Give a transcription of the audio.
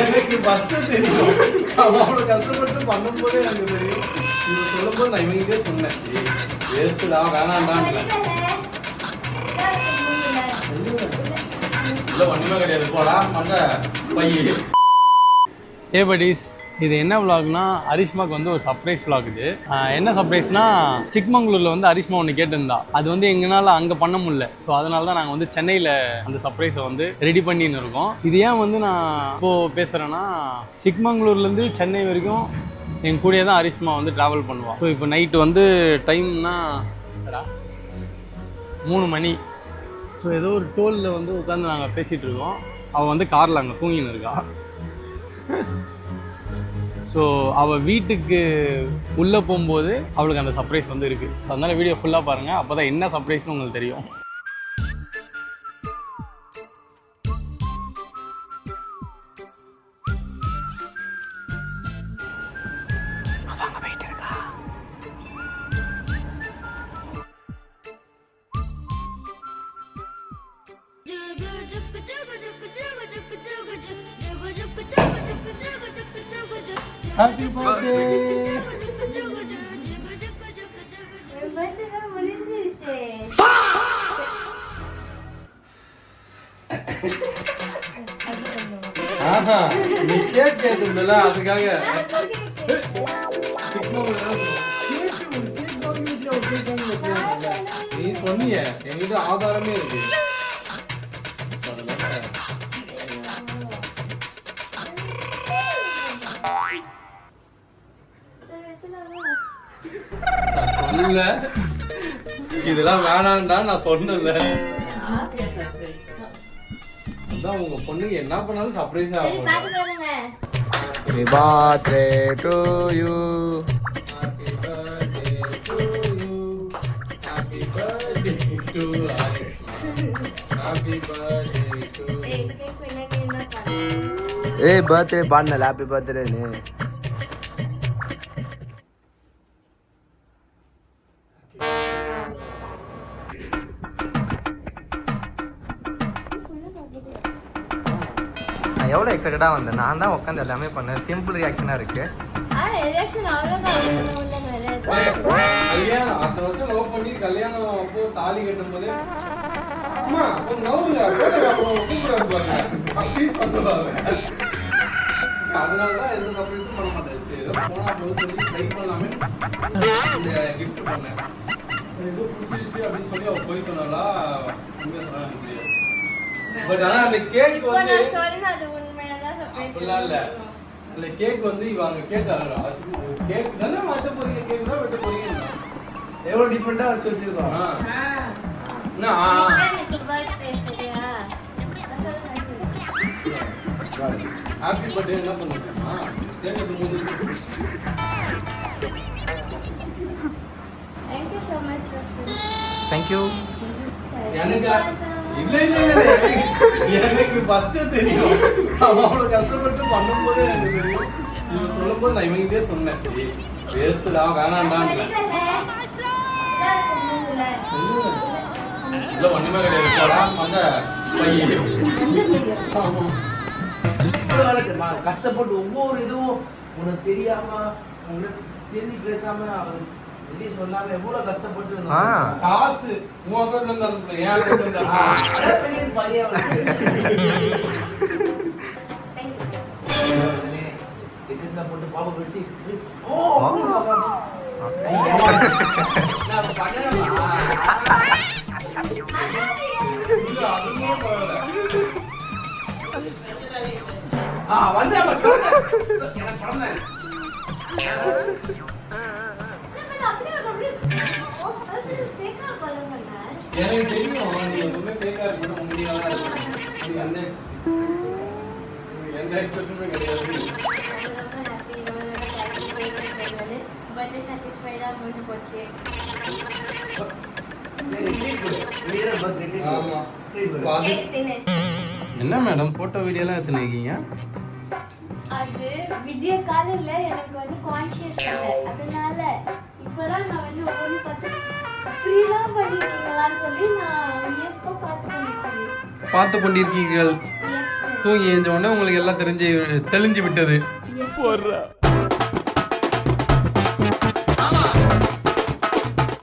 எனக்கு ஃபர்ஸ்ட் தெரியும். அவ்வளோ கஷ்டப்பட்டு பண்ணும்போதே எனக்கு தெரியும். இவங்க சொல்லும்போது நான் இவங்கிட்டே சொன்னேன், வேஸ்ட்டுடா வேணாண்டான்னு. இல்லை ஒன்றுமே கிடையாது, போடா மண்ட பைய. ஏ buddies, இது என்ன vlogனா அரிஷ்மாக்கு வந்து ஒரு சர்ப்ரைஸ் vlog இது. என்ன சர்ப்ரைஸ்னா சிக்மங்களூரில் வந்து அரிஷ்மா ஒன்று கேட்டிருந்தா. அது வந்து எங்களால் அங்கே பண்ண முடியல. ஸோ அதனால தான் நாங்கள் வந்து சென்னையில் அந்த சர்ப்ரைஸை வந்து ரெடி பண்ணின்னு இருக்கோம். இது ஏன் வந்து நான் இப்போது பேசுகிறேன்னா, சிக்மங்களூர்லேருந்து சென்னை வரைக்கும் எங்கள் கூடயே தான் அரிஷ்மா வந்து ட்ராவல் பண்ணுவாள். ஸோ இப்போ நைட்டு வந்து டைம்னா 3 மணி. ஸோ ஏதோ ஒரு டோலில் வந்து உட்காந்து நாங்கள் பேசிகிட்டு இருக்கோம். அவள் வந்து காரில் அங்கே தூங்கின்னு இருக்கா. ஸோ அவள் வீட்டுக்கு உள்ளே போகும்போது அவளுக்கு அந்த சர்ப்ரைஸ் வந்து இருக்குது. ஸோ அதனால் வீடியோ ஃபுல்லாக பாருங்கள், அப்போ தான் என்ன சர்ப்ரைஸ்னு உங்களுக்கு தெரியும். Happy birthday! ஆஹா, நீ கேக் கேட்டிருந்தல அதுக்காக. நீ சொன்னிய, என்கிட்ட ஆதாரமே இருக்கு. இல்ல இதெல்லாம் வேணாண்டா நான் சொன்னல. அதான் உங்க பொண்ணுக்கு என்ன பண்ணாலும் சர்ப்ரைஸ் ஆகும். Happy birthday to you. Happy birthday to you. Happy birthday to Arishma. Happy birthday to Hey birthday பாடுனல happy birthday னு. எவ்வளோ எக்ஸைட்டடாக வந்தேன். நான் தான் உட்காந்து எல்லாமே பண்ணேன். சிம்பிள் ரியாக்ஷனாக இருக்கு. கல்யாணம் அடுத்த வருஷம் லவ் பண்ணி கல்யாணம் அப்போ தாலி கட்டும் போதே அம்மா கொஞ்சம் நவுருங்க பண்ணுவாங்க. அதனாலதான் எந்த சர்ப்ரைஸும் பண்ண மாட்டேன். ஏதோ போனா சொல்லி ட்ரை பண்ணலாமே இந்த கிஃப்ட் பண்ணேன். ஏதோ பிடிச்சிருச்சு அப்படின்னு சொல்லி அவ போய் சொன்னாலா தெரியாது. பட் ஆனா அந்த கேக் வந்து அப்படிலாம் இல்ல. அந்த கேக் வந்து இவங்க கேட்டாங்க, கேக் நல்லா மாட்ட போறீங்க, கேக் தான் வெட்ட போறீங்க. எவ்வளவு டிஃபரெண்டா வச்சிருக்கோம். ஹாப்பி பர்த்டே என்ன பண்ணுறேன்னா கேக் போது. தேங்க்யூ. எனக்கு இல்லை எனக்கு ஃபர்ஸ்ட் தெரியும். அவ்வளோ கஷ்டப்பட்டு பண்ணும்போதே எனக்கு தெரியும். இவங்க சொல்லும்போது நான் இவங்கிட்டே சொன்னேன், வேஸ்ட்டுடா வேணாண்டான்னு. இல்லை ஒன்றுமே கிடையாது, போடா மண்ட பைய. கஷ்டப்பட்டு ஒவ்வொரு இதுவும் உனக்கு தெரியாம உங்களுக்கு தெரிஞ்சு பேசாம அவர் வெளியே சொல்லாம எவ்வளவு கஷ்டப்பட்டு காசு உன் அக்கௌண்ட்ல இருந்து அனுப்பல, ஏன் அக்கௌண்ட்ல போட்டு பாப்பா பிடிச்சி வந்து எனக்கு குழந்தை எனக்கு தெரியும். நீ எப்பவுமே ஃபேக்கா இருக்கணும், உண்மையாக தான் இருக்கணும். எந்த எக்ஸ்பிரஷனுமே கிடையாது. என்ன மேடம் போட்டோ வீடியோலாம் எடுத்துன்னு இருக்கீங்க? அது விடிய காலையில எனக்கு வந்து கான்ஷியஸ் இல்லை, அதனால இப்பதான் நான் வந்து ஒவ்வொன்று பார்த்து இப்படிலாம் பண்ணிருக்கீங்களான்னு சொல்லி நான் வியப்பா பார்த்து பண்ணிருக்கேன். பார்த்து கொண்டிருக்கீர்கள். Yes, sir. தூங்கி எழுந்த உடனே உங்களுக்கு எல்லாம் தெளிஞ்சு விட்டது. Yes, sir.